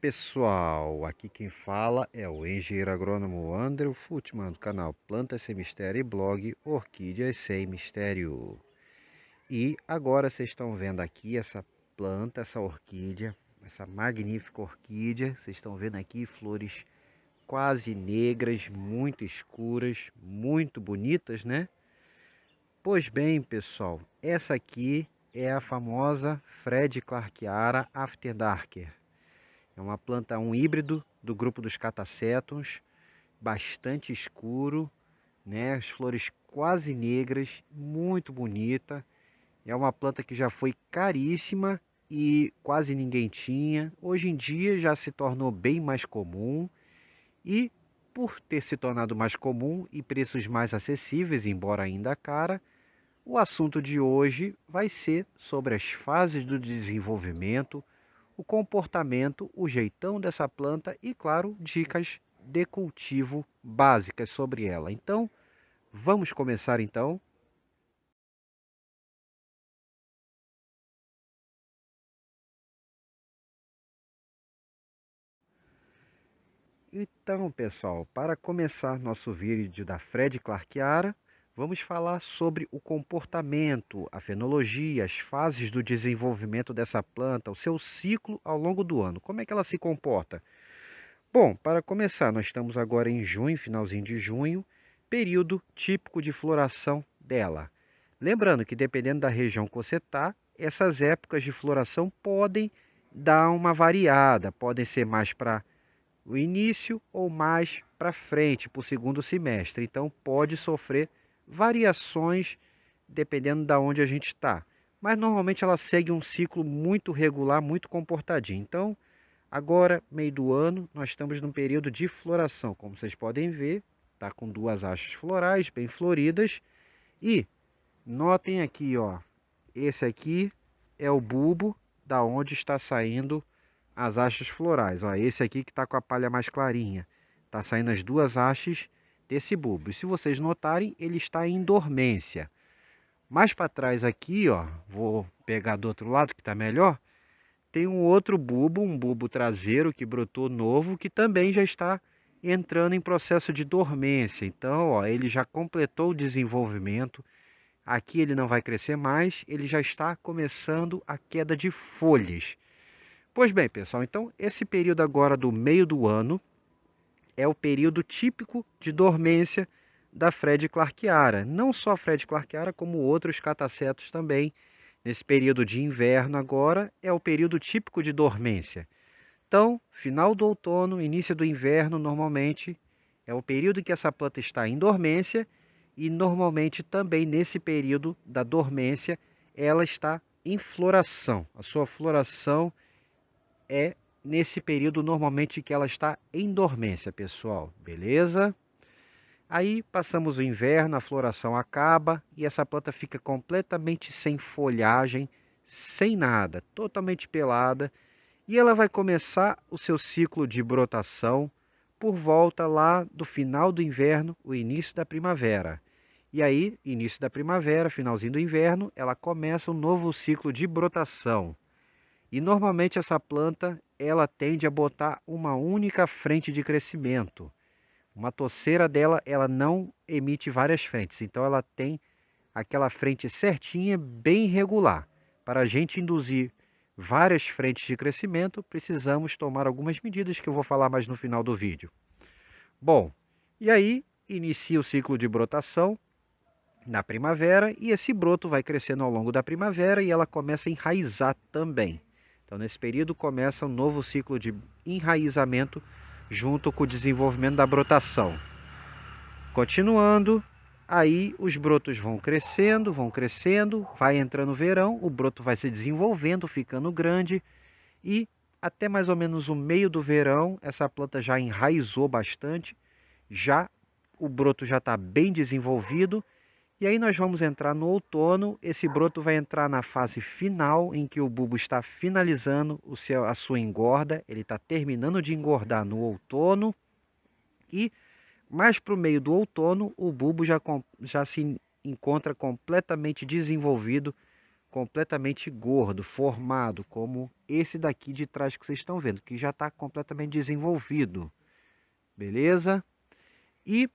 Pessoal, aqui quem fala é o engenheiro agrônomo André Futman, do canal Plantas Sem Mistério e blog Orquídeas Sem Mistério. E agora vocês estão vendo aqui essa planta, essa orquídea, essa magnífica orquídea. Vocês estão vendo aqui flores quase negras, muito escuras, muito bonitas, né? Pois bem, pessoal, essa aqui é a famosa Fred Clarkiara Afterdarker. É uma planta, um híbrido do grupo dos Catasetums, bastante escuro, né? As flores quase negras, muito bonita. É uma planta que já foi caríssima e quase ninguém tinha. Hoje em dia já se tornou bem mais comum e por ter se tornado mais comum e preços mais acessíveis, embora ainda cara, o assunto de hoje vai ser sobre as fases do desenvolvimento, o comportamento, o jeitão dessa planta e, claro, dicas de cultivo básicas sobre ela. Então, vamos começar então. Então, pessoal, para começar nosso vídeo da Fred Clarkiara, vamos falar sobre o comportamento, a fenologia, as fases do desenvolvimento dessa planta, o seu ciclo ao longo do ano. Como é que ela se comporta? Bom, para começar, nós estamos agora em junho, finalzinho de junho, período típico de floração dela. Lembrando que dependendo da região que você está, essas épocas de floração podem dar uma variada, podem ser mais para o início ou mais para frente, para o segundo semestre. Então pode sofrer variações dependendo da onde a gente está. Mas normalmente ela segue um ciclo muito regular, muito comportadinho. Então, agora, meio do ano, nós estamos num período de floração. Como vocês podem ver, está com duas hastes florais bem floridas. E notem aqui, ó, esse aqui é o bulbo da onde está saindo as hastes florais. Ó, esse aqui que está com a palha mais clarinha. Está saindo as duas hastes desse bulbo. E se vocês notarem, ele está em dormência. Mais para trás aqui, ó, vou pegar do outro lado que está melhor. Tem um outro bulbo, um bulbo traseiro que brotou novo, que também já está entrando em processo de dormência. Então, ó, ele já completou o desenvolvimento. Aqui ele não vai crescer mais, ele já está começando a queda de folhas. Pois bem, pessoal, então esse período agora do meio do ano é o período típico de dormência da Fred Clarkiara. Não só a Fred Clarkiara, como outros catacetos também. Nesse período de inverno agora é o período típico de dormência. Então, final do outono, início do inverno, normalmente é o período que essa planta está em dormência e normalmente também nesse período da dormência ela está em floração. A sua floração é nesse período normalmente que ela está em dormência, pessoal, beleza? Aí passamos o inverno, a floração acaba e essa planta fica completamente sem folhagem, sem nada, totalmente pelada. E ela vai começar o seu ciclo de brotação por volta lá do final do inverno, o início da primavera. E aí, início da primavera, finalzinho do inverno, ela começa um novo ciclo de brotação. E normalmente essa planta, ela tende a botar uma única frente de crescimento. Uma toceira dela, ela não emite várias frentes, então ela tem aquela frente certinha, bem regular. Para a gente induzir várias frentes de crescimento, precisamos tomar algumas medidas que eu vou falar mais no final do vídeo. Bom, e aí inicia o ciclo de brotação na primavera e esse broto vai crescendo ao longo da primavera e ela começa a enraizar também. Então, nesse período começa um novo ciclo de enraizamento junto com o desenvolvimento da brotação. Continuando, aí os brotos vão crescendo, vai entrando o verão, o broto vai se desenvolvendo, ficando grande e até mais ou menos o meio do verão, essa planta já enraizou bastante, já o broto já está bem desenvolvido e aí nós vamos entrar no outono, esse broto vai entrar na fase final em que o bulbo está finalizando a sua engorda, ele está terminando de engordar no outono e mais para o meio do outono, o bulbo já se encontra completamente desenvolvido completamente gordo, formado, como esse daqui de trás que vocês estão vendo, que já está completamente desenvolvido, beleza? E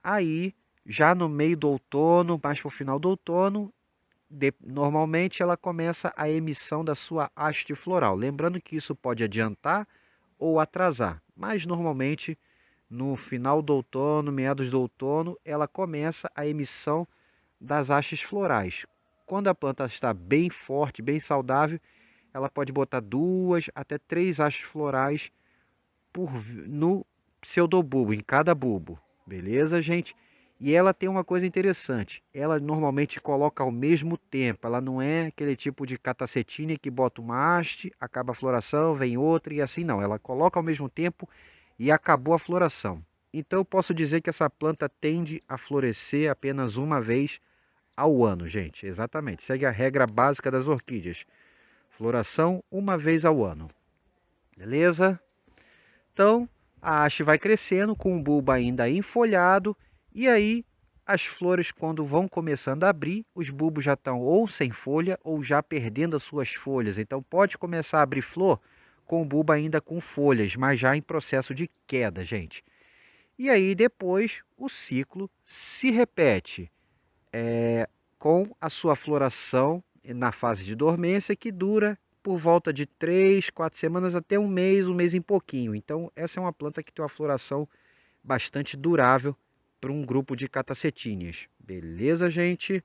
aí, já no meio do outono, mais para o final do outono, normalmente ela começa a emissão da sua haste floral. Lembrando que isso pode adiantar ou atrasar, mas normalmente no final do outono, meados do outono, ela começa a emissão das hastes florais. Quando a planta está bem forte, bem saudável, ela pode botar 2 até 3 hastes florais no pseudobulbo, em cada bulbo. Beleza, gente? E ela tem uma coisa interessante. Ela normalmente coloca ao mesmo tempo. Ela não é aquele tipo de catacetina que bota uma haste, acaba a floração, vem outra e assim não. Ela coloca ao mesmo tempo e acabou a floração. Então eu posso dizer que essa planta tende a florescer apenas uma vez ao ano, gente. Exatamente. Segue a regra básica das orquídeas. Floração uma vez ao ano. Beleza? Então, a haste vai crescendo com o bulbo ainda enfolhado e aí as flores, quando vão começando a abrir, os bulbos já estão ou sem folha ou já perdendo as suas folhas. Então, pode começar a abrir flor com o bulbo ainda com folhas, mas já em processo de queda, gente. E aí depois o ciclo se repete com a sua floração na fase de dormência, que dura por volta de 3, 4 semanas até um mês e pouquinho. Então, essa é uma planta que tem uma floração bastante durável para um grupo de catacetíneas. Beleza, gente?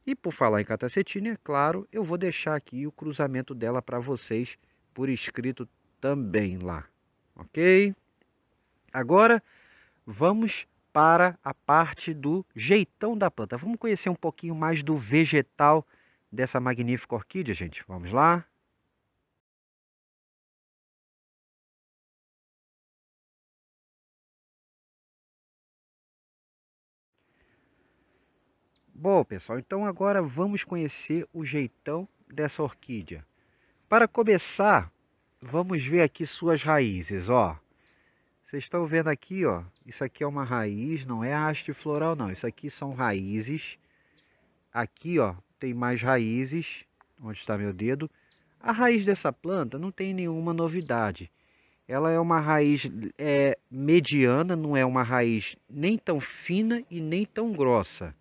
E por falar em catacetínia, claro, eu vou deixar aqui o cruzamento dela para vocês por escrito também lá. Ok? Agora, vamos para a parte do jeitão da planta. Vamos conhecer um pouquinho mais do vegetal dessa magnífica orquídea, gente. Vamos lá? Bom, pessoal, então agora vamos conhecer o jeitão dessa orquídea. Para começar, vamos ver aqui suas raízes, ó. Vocês estão vendo aqui, ó, isso aqui é uma raiz, não é a haste floral não, isso aqui são raízes. Aqui, ó, tem mais raízes, onde está meu dedo. A raiz dessa planta não tem nenhuma novidade. Ela é uma raiz mediana, não é uma raiz nem tão fina e nem tão grossa.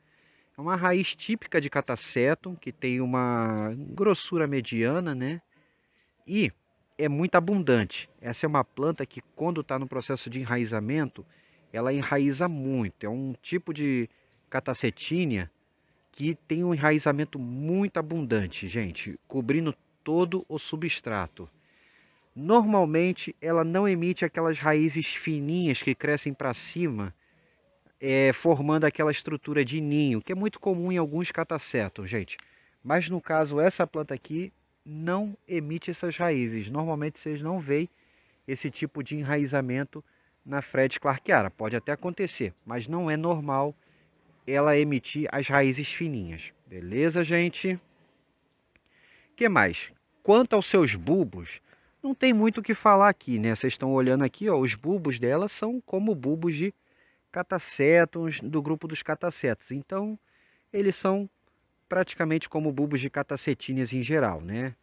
É uma raiz típica de catacetum, que tem uma grossura mediana, né? E é muito abundante. Essa é uma planta que, quando está no processo de enraizamento, ela enraiza muito. É um tipo de catacetínia que tem um enraizamento muito abundante, gente, cobrindo todo o substrato. Normalmente ela não emite aquelas raízes fininhas que crescem para cima, formando aquela estrutura de ninho, que é muito comum em alguns catacetos, gente. Mas no caso, essa planta aqui não emite essas raízes. Normalmente vocês não veem esse tipo de enraizamento na Fred Clarkiara. Pode até acontecer, mas não é normal ela emitir as raízes fininhas. Beleza, gente? Que mais? Quanto aos seus bulbos, não tem muito o que falar aqui, né? Vocês estão olhando aqui, ó, os bulbos dela são como bulbos de catacetos, do grupo dos catacetos. Então, eles são praticamente como bulbos de catacetíneas em geral, né?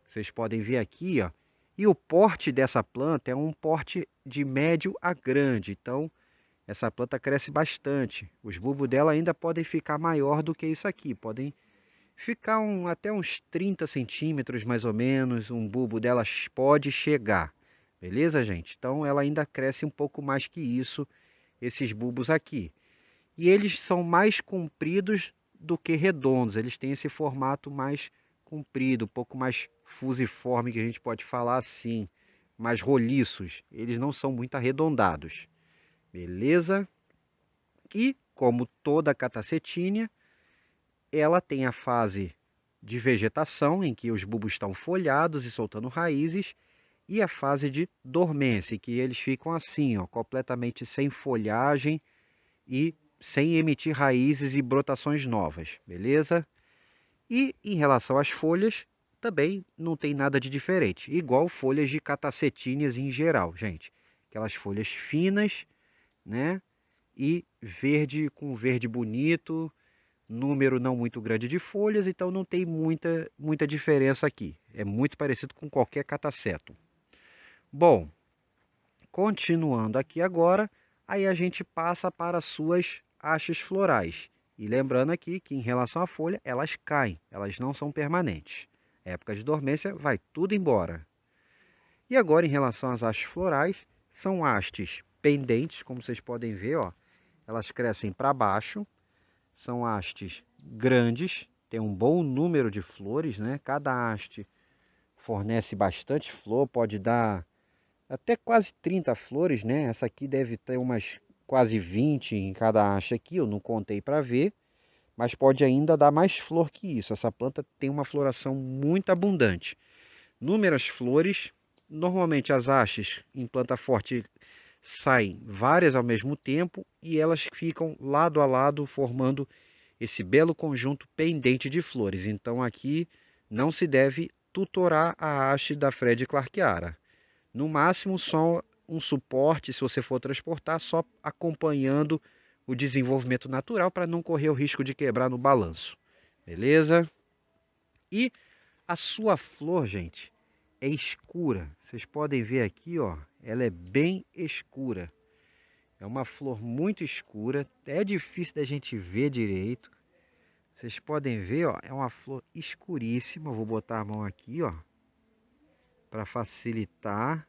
Vocês podem ver aqui, ó. E o porte dessa planta é um porte de médio a grande. Então, essa planta cresce bastante. Os bulbos dela ainda podem ficar maior do que isso aqui. Podem ficar até uns 30 centímetros mais ou menos. Um bulbo dela pode chegar. Beleza, gente? Então ela ainda cresce um pouco mais que isso, esses bulbos aqui. E eles são mais compridos do que redondos. Eles têm esse formato mais comprido, um pouco mais fusiforme, que a gente pode falar assim. Mais roliços. Eles não são muito arredondados. Beleza? E, como toda catacetínia, ela tem a fase de vegetação, em que os bulbos estão folhados e soltando raízes, e a fase de dormência, em que eles ficam assim, ó, completamente sem folhagem e sem emitir raízes e brotações novas, beleza? E em relação às folhas, também não tem nada de diferente, igual folhas de catacetíneas em geral, gente. Aquelas folhas finas, né? E verde com verde bonito, número não muito grande de folhas, então não tem muita diferença aqui. É muito parecido com qualquer catacetum. Bom, continuando aqui agora, aí a gente passa para as suas hastes florais. E lembrando aqui que em relação à folha, elas caem, elas não são permanentes. Época de dormência, vai tudo embora. E agora em relação às hastes florais, são hastes pendentes, como vocês podem ver, ó, elas crescem para baixo, são hastes grandes, tem um bom número de flores, né? Cada haste fornece bastante flor, pode dar até quase 30 flores, né? Essa aqui deve ter umas quase 20 em cada haste aqui, eu não contei para ver, mas pode ainda dar mais flor que isso. Essa planta tem uma floração muito abundante. Númeras flores, normalmente as hastes em planta forte saem várias ao mesmo tempo e elas ficam lado a lado formando esse belo conjunto pendente de flores. Então aqui não se deve tutorar a haste da Fred Clarkiara. No máximo só um suporte, se você for transportar, só acompanhando o desenvolvimento natural para não correr o risco de quebrar no balanço. Beleza? E a sua flor, gente, é escura. Vocês podem ver aqui, ó, ela é bem escura. É uma flor muito escura, é difícil da gente ver direito. Vocês podem ver, ó, é uma flor escuríssima. Vou botar a mão aqui, ó, para facilitar.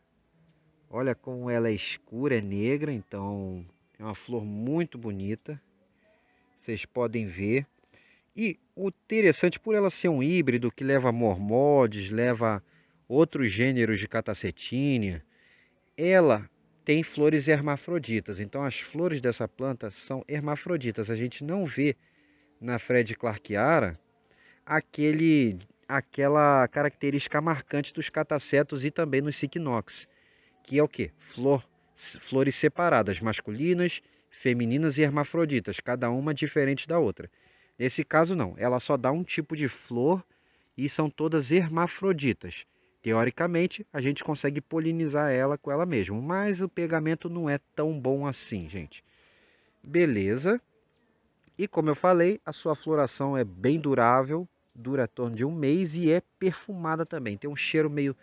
Olha como ela é escura, é negra, então é uma flor muito bonita. Vocês podem ver. E o interessante, por ela ser um híbrido que leva mormodes, leva outros gêneros de catacetínia, ela tem flores hermafroditas. Então as flores dessa planta são hermafroditas. A gente não vê na Fred Clarkiara aquela característica marcante dos catacetos e também nos Cycnops, que é o que? Flores separadas, masculinas, femininas e hermafroditas, cada uma diferente da outra. Nesse caso não, ela só dá um tipo de flor e são todas hermafroditas. Teoricamente, a gente consegue polinizar ela com ela mesma, mas o pegamento não é tão bom assim, gente. Beleza. E como eu falei, a sua floração é bem durável, dura em torno de um mês e é perfumada também. Tem um cheiro meio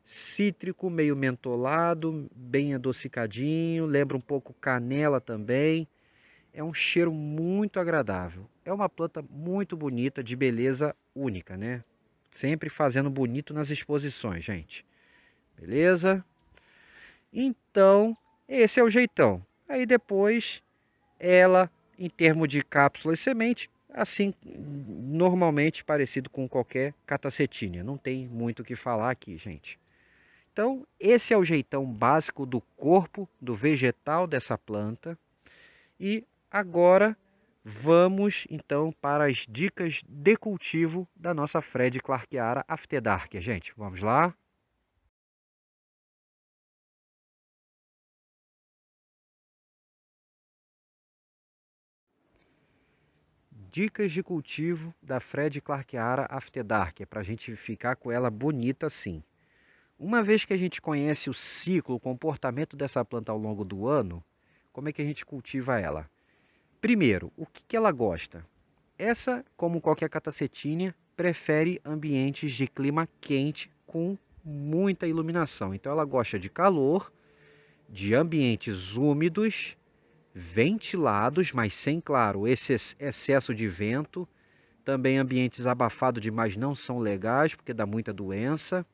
cítrico, meio mentolado, bem adocicadinho, lembra um pouco canela também. É um cheiro muito agradável. É uma planta muito bonita, de beleza única, né? Sempre fazendo bonito nas exposições, gente. Beleza? Então, esse é o jeitão. Aí depois, ela, em termos de cápsula e semente, assim, normalmente parecido com qualquer catacetínia. Não tem muito o que falar aqui, gente. Então, esse é o jeitão básico do corpo do vegetal dessa planta. E agora vamos então para as dicas de cultivo da nossa Fred Clarkiara After Dark, gente. Vamos lá? Dicas de cultivo da Fred Clarkiara After Dark, é para a gente ficar com ela bonita assim. Uma vez que a gente conhece o ciclo, o comportamento dessa planta ao longo do ano, como é que a gente cultiva ela? Primeiro, o que ela gosta? Essa, como qualquer catacetínia, prefere ambientes de clima quente com muita iluminação. Então ela gosta de calor, de ambientes úmidos, ventilados, mas sem, claro, esse excesso de vento. Também ambientes abafados demais não são legais, porque dá muita doença.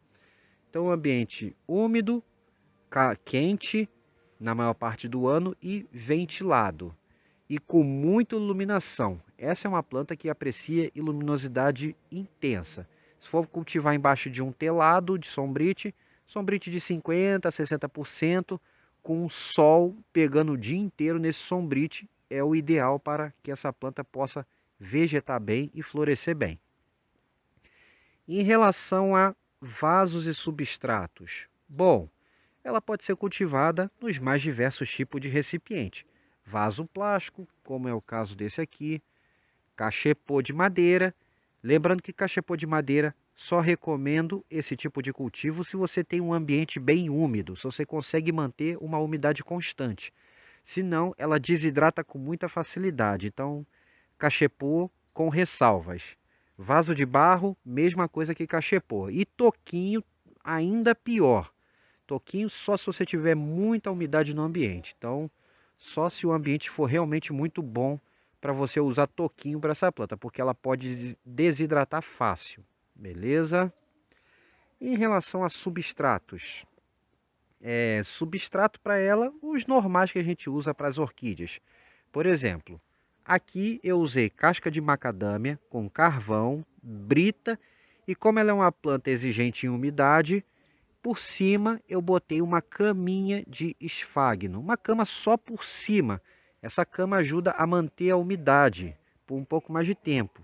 Então ambiente úmido, quente na maior parte do ano e ventilado e com muita iluminação. Essa é uma planta que aprecia luminosidade intensa. Se for cultivar embaixo de um telado de sombrite, sombrite de 50% a 60%, com o sol pegando o dia inteiro nesse sombrite, é o ideal para que essa planta possa vegetar bem e florescer bem. Em relação a vasos e substratos, bom, ela pode ser cultivada nos mais diversos tipos de recipiente. Vaso plástico, como é o caso desse aqui, cachepô de madeira. Lembrando que cachepô de madeira só recomendo esse tipo de cultivo se você tem um ambiente bem úmido, se você consegue manter uma umidade constante. Senão, ela desidrata com muita facilidade. Então, cachepô com ressalvas. Vaso de barro, mesma coisa que cachepô. E toquinho, ainda pior. Toquinho só se você tiver muita umidade no ambiente. Então, só se o ambiente for realmente muito bom para você usar toquinho para essa planta, porque ela pode desidratar fácil. Beleza? Em relação a substratos, substrato para ela, os normais que a gente usa para as orquídeas. Por exemplo, aqui eu usei casca de macadâmia com carvão, brita, e como ela é uma planta exigente em umidade, por cima eu botei uma caminha de esfagno, uma cama só por cima. Essa cama ajuda a manter a umidade por um pouco mais de tempo.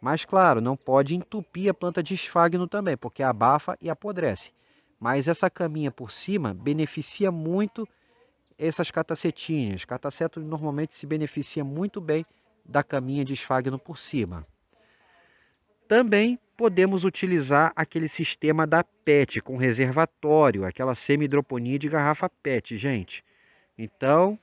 Mas claro, não pode entupir a planta de esfagno também, porque abafa e apodrece. Mas essa caminha por cima beneficia muito essas catacetinhas. Cataceto normalmente se beneficia muito bem da caminha de esfagno por cima. Também podemos utilizar aquele sistema da PET com reservatório, aquela semi-hidroponia de garrafa PET, gente. Então,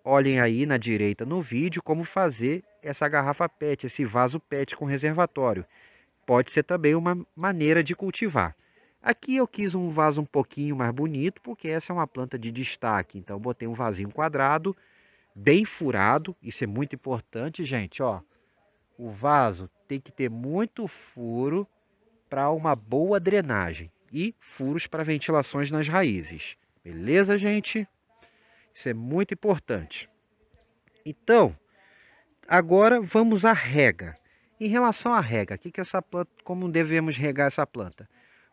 olhem aí na direita no vídeo como fazer essa garrafa PET, esse vaso PET com reservatório. Pode ser também uma maneira de cultivar. Aqui eu quis um vaso um pouquinho mais bonito, porque essa é uma planta de destaque. Então, botei um vasinho quadrado, bem furado. Isso é muito importante, gente, ó. O vaso tem que ter muito furo para uma boa drenagem e furos para ventilações nas raízes. Beleza, gente? Isso é muito importante. Então, agora vamos à rega. Em relação à rega, como devemos regar essa planta?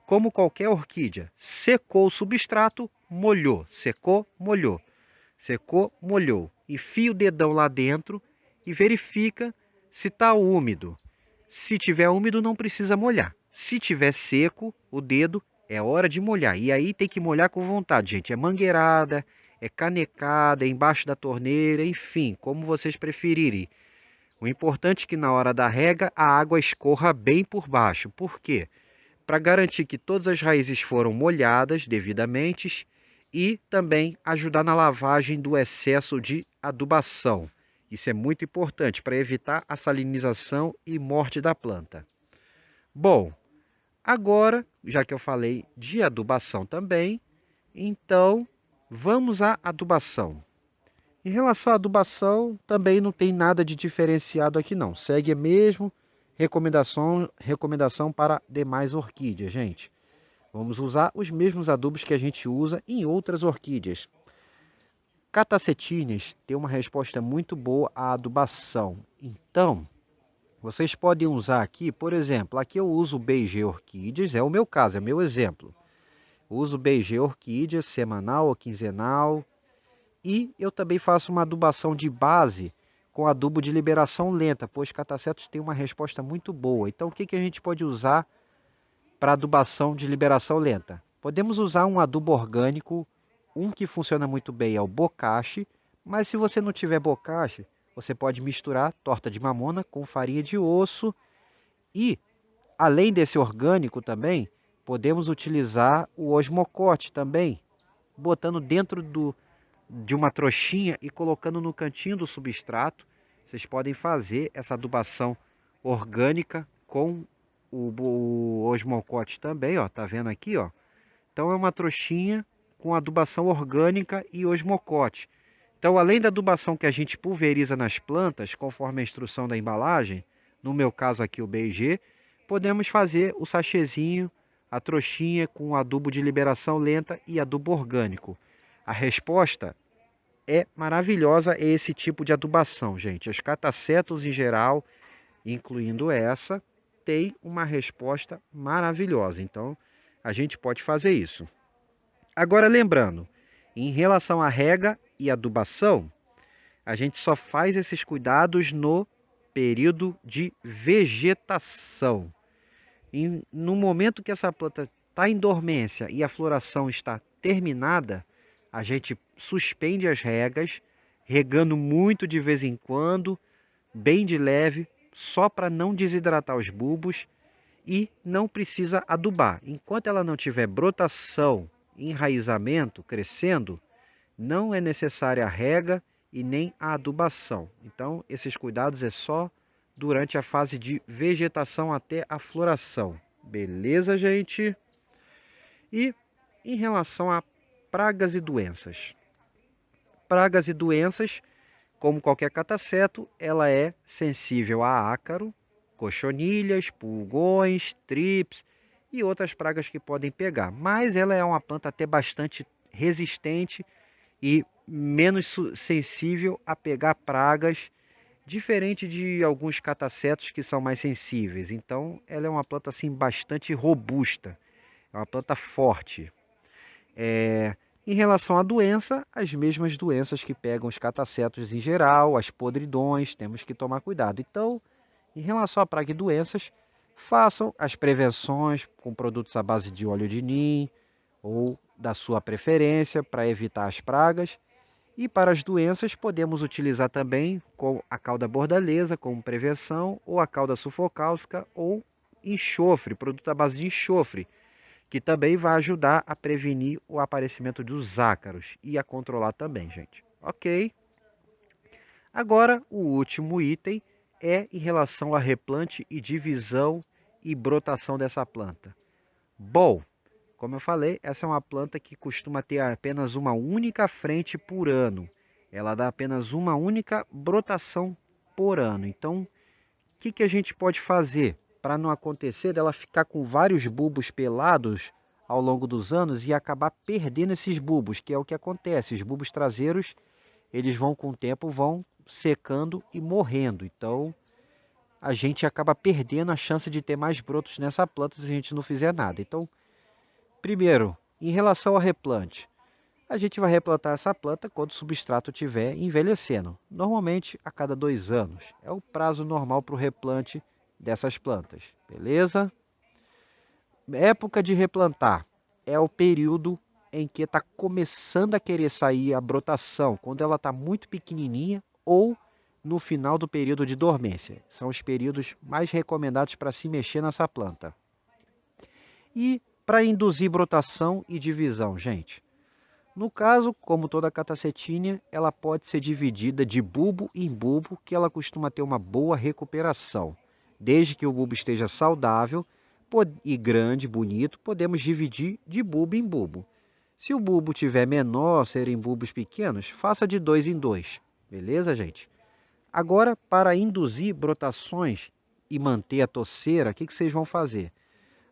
Como qualquer orquídea, secou o substrato, molhou, secou, molhou, secou, molhou. Enfia o dedão lá dentro e verifica se está úmido. Se tiver úmido, não precisa molhar. Se tiver seco, o dedo, é hora de molhar. E aí tem que molhar com vontade, gente. É mangueirada, é canecada, é embaixo da torneira, enfim, como vocês preferirem. O importante é que na hora da rega a água escorra bem por baixo. Por quê? Para garantir que todas as raízes foram molhadas devidamente e também ajudar na lavagem do excesso de adubação. Isso é muito importante para evitar a salinização e morte da planta. Bom, agora, já que eu falei de adubação também, então vamos à adubação. Em relação à adubação, também não tem nada de diferenciado aqui não. Segue a mesma recomendação para demais orquídeas, gente. Vamos usar os mesmos adubos que a gente usa em outras orquídeas. Catacetinhas tem uma resposta muito boa à adubação. Então, vocês podem usar aqui, por exemplo, aqui eu uso BG Orquídeas, é o meu caso, é meu exemplo. Uso BG Orquídeas semanal ou quinzenal. E eu também faço uma adubação de base com adubo de liberação lenta, pois catacetos têm uma resposta muito boa. Então, o que a gente pode usar para adubação de liberação lenta? Podemos usar um adubo orgânico, um que funciona muito bem é o bocache, mas se você não tiver bocache, você pode misturar torta de mamona com farinha de osso e, além desse orgânico também, podemos utilizar o osmocote também, botando dentro de uma trouxinha e colocando no cantinho do substrato. Vocês podem fazer essa adubação orgânica com o osmocote também, ó, tá vendo aqui, ó? Então é uma trouxinha com adubação orgânica e osmocote. Então, além da adubação que a gente pulveriza nas plantas, conforme a instrução da embalagem, no meu caso aqui o BG, podemos fazer o sachêzinho, a trouxinha com adubo de liberação lenta e adubo orgânico. A resposta é maravilhosa esse tipo de adubação, gente. Os catacetos em geral, incluindo essa, tem uma resposta maravilhosa. Então, a gente pode fazer isso. Agora, lembrando, em relação à rega e adubação, a gente só faz esses cuidados no período de vegetação. No momento que essa planta está em dormência e a floração está terminada, a gente suspende as regas, regando muito de vez em quando, bem de leve, só para não desidratar os bulbos, e não precisa adubar. Enquanto ela não tiver brotação, enraizamento, crescendo, não é necessária a rega e nem a adubação. Então, esses cuidados é só durante a fase de vegetação até a floração. Beleza, gente? E em relação a pragas e doenças. Pragas e doenças, como qualquer cataceto, ela é sensível a ácaro, cochonilhas, pulgões, trips e outras pragas que podem pegar. Mas ela é uma planta até bastante resistente e menos sensível a pegar pragas, diferente de alguns catacetos que são mais sensíveis. Então, ela é uma planta assim bastante robusta, é uma planta forte. Em relação à doença, as mesmas doenças que pegam os catacetos em geral, as podridões, temos que tomar cuidado. Então, em relação a praga e doenças, façam as prevenções com produtos à base de óleo de nim ou da sua preferência para evitar as pragas. E para as doenças, podemos utilizar também a cauda bordaleza como prevenção, ou a cauda sufocáustica, ou enxofre, produto à base de enxofre, que também vai ajudar a prevenir o aparecimento dos ácaros e a controlar também, gente. Ok? Agora, o último item é em relação a replante e divisão e brotação dessa planta. Bom, como eu falei, essa é uma planta que costuma ter apenas uma única frente por ano. Ela dá apenas uma única brotação por ano. Então, o que a gente pode fazer para não acontecer dela ficar com vários bulbos pelados ao longo dos anos e acabar perdendo esses bulbos, que é o que acontece. Os bulbos traseiros, eles vão com o tempo, vão secando e morrendo. Então, a gente acaba perdendo a chance de ter mais brotos nessa planta se a gente não fizer nada. Então, primeiro, em relação ao replante, a gente vai replantar essa planta quando o substrato estiver envelhecendo, normalmente a cada 2 anos. É o prazo normal para o replante dessas plantas, beleza? Época de replantar é o período em que está começando a querer sair a brotação, quando ela está muito pequenininha ou no final do período de dormência. São os períodos mais recomendados para se mexer nessa planta. E para induzir brotação e divisão, gente. No caso, como toda catacetínia, ela pode ser dividida de bulbo em bulbo, que ela costuma ter uma boa recuperação. Desde que o bulbo esteja saudável e grande, bonito, podemos dividir de bulbo em bulbo. Se o bulbo tiver menor, serem bulbos pequenos, faça de 2 em 2. Beleza, gente? Agora, para induzir brotações e manter a toceira, o que vocês vão fazer?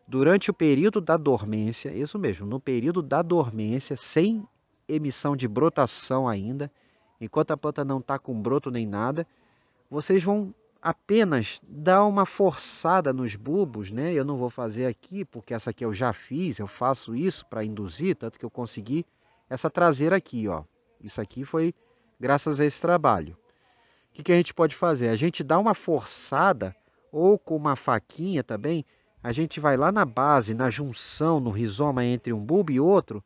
Durante o período da dormência, isso mesmo, no período da dormência, sem emissão de brotação ainda, enquanto a planta não está com broto nem nada, vocês vão apenas dar uma forçada nos bulbos, né? Eu não vou fazer aqui, porque essa aqui eu já fiz, eu faço isso para induzir, tanto que eu consegui essa traseira aqui, ó. Isso aqui foi graças a esse trabalho. O que a gente pode fazer? A gente dá uma forçada, ou com uma faquinha também, a gente vai lá na base, na junção, no rizoma entre um bulbo e outro,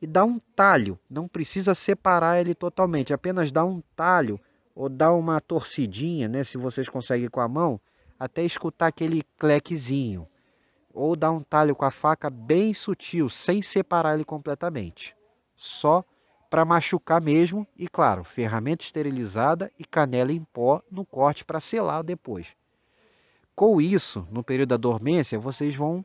e dá um talho. Não precisa separar ele totalmente, apenas dá um talho, ou dá uma torcidinha, né, se vocês conseguem com a mão, até escutar aquele clequezinho. Ou dá um talho com a faca bem sutil, sem separar ele completamente. Só para machucar mesmo e, claro, ferramenta esterilizada e canela em pó no corte para selar depois. Com isso, no período da dormência, vocês vão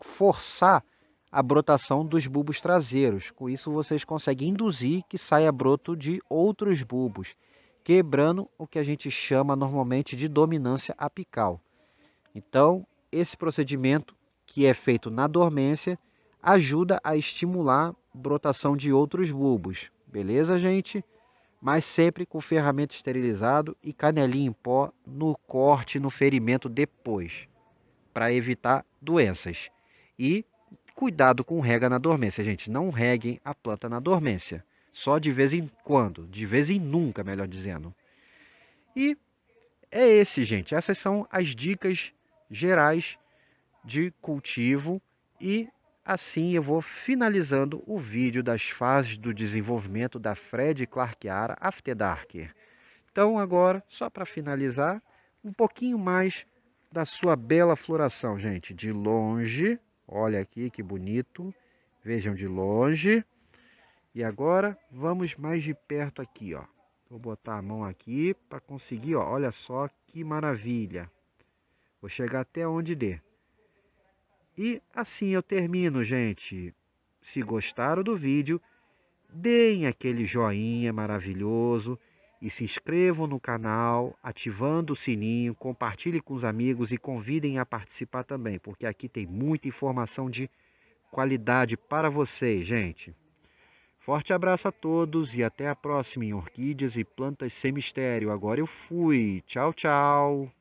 forçar a brotação dos bulbos traseiros. Com isso, vocês conseguem induzir que saia broto de outros bulbos, quebrando o que a gente chama normalmente de dominância apical. Então, esse procedimento, que é feito na dormência, ajuda a estimular a brotação de outros bulbos. Beleza, gente? Mas sempre com ferramenta esterilizado e canelinha em pó no corte, no ferimento depois, para evitar doenças. E cuidado com rega na dormência, gente. Não reguem a planta na dormência. Só de vez em quando, de vez em nunca, melhor dizendo. E é esse, gente. Essas são as dicas gerais de cultivo e assim eu vou finalizando o vídeo das fases do desenvolvimento da Fred Clarkiara After Darker. Então agora, só para finalizar, um pouquinho mais da sua bela floração, gente. De longe, olha aqui que bonito, vejam de longe. E agora vamos mais de perto aqui, ó. Vou botar a mão aqui para conseguir, ó. Olha só que maravilha. Vou chegar até onde der. E assim eu termino, gente. Se gostaram do vídeo, deem aquele joinha maravilhoso e se inscrevam no canal, ativando o sininho, compartilhe com os amigos e convidem a participar também, porque aqui tem muita informação de qualidade para vocês, gente. Forte abraço a todos e até a próxima em Orquídeas e Plantas Sem Mistério. Agora eu fui. Tchau, tchau.